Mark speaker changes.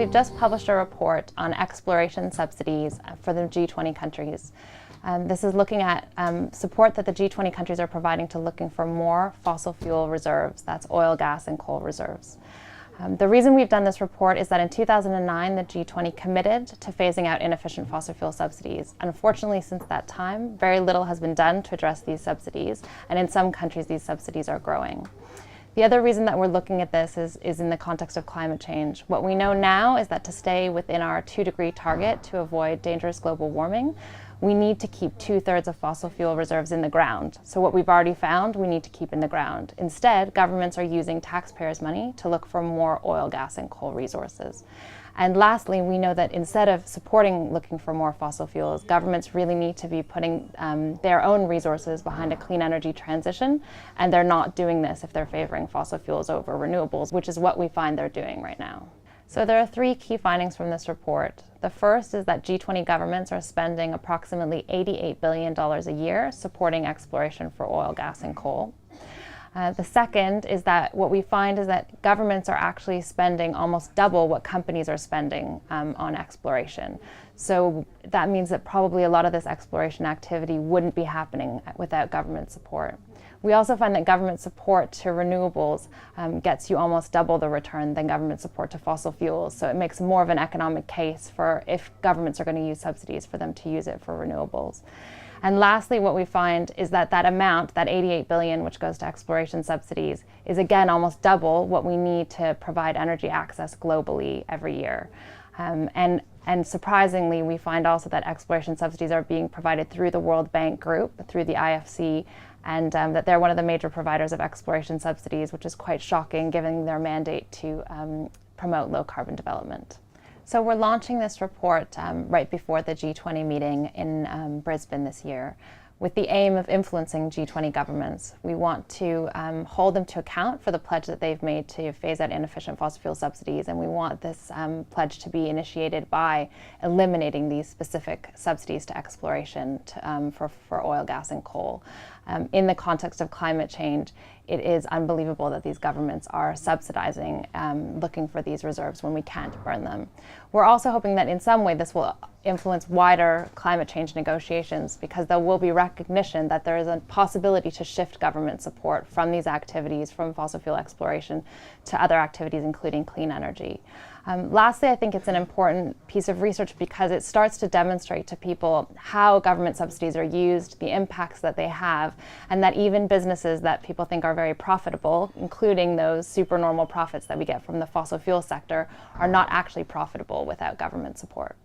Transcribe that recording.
Speaker 1: we've just published a report on exploration subsidies for the G20 countries. This is looking at support that the G20 countries are providing to looking for more fossil fuel reserves, that's oil, gas, and coal reserves. The reason we've done this report is that in 2009, the G20 committed to phasing out inefficient fossil fuel subsidies. Unfortunately, since that time, very little has been done to address these subsidies, and in some countries, these subsidies are growing. The other reason that we're looking at this is in the context of climate change. What we know now is that to stay within our 2-degree target to avoid dangerous global warming, we need to keep 2/3 of fossil fuel reserves in the ground. So what we've already found, we need to keep in the ground. Instead, governments are using taxpayers' money to look for more oil, gas, and coal resources. And lastly, we know that instead of supporting looking for more fossil fuels, governments really need to be putting their own resources behind a clean energy transition, and they're not doing this if they're favoring fossil fuels over renewables, which is what we find they're doing right now. So there are 3 key findings from this report. The first is that G20 governments are spending approximately $88 billion a year supporting exploration for oil, gas, and coal. The second is that what we find is that governments are actually spending almost double what companies are spending on exploration. So that means that probably a lot of this exploration activity wouldn't be happening without government support. We also find that government support to renewables gets you almost double the return than government support to fossil fuels. So it makes more of an economic case for if governments are going to use subsidies for them to use it for renewables. And lastly, what we find is that that amount, that $88 billion, which goes to exploration subsidies, is again almost double what we need to provide energy access globally every year. And surprisingly, we find also that exploration subsidies are being provided through the World Bank Group, through the IFC, and that they're one of the major providers of exploration subsidies, which is quite shocking given their mandate to promote low-carbon development. So we're launching this report right before the G20 meeting in Brisbane this year, with the aim of influencing G20 governments. We want to hold them to account for the pledge that they've made to phase out inefficient fossil fuel subsidies, and we want this pledge to be initiated by eliminating these specific subsidies to exploration for oil, gas, and coal. In the context of climate change, it is unbelievable that these governments are subsidizing looking for these reserves when we can't burn them. We're also hoping that in some way this will influence wider climate change negotiations, because there will be recognition that there is a possibility to shift government support from these activities, from fossil fuel exploration, to other activities, including clean energy. Lastly, I think it's an important piece of research because it starts to demonstrate to people how government subsidies are used, the impacts that they have, and that even businesses that people think are very profitable, including those supernormal profits that we get from the fossil fuel sector, are not actually profitable without government support.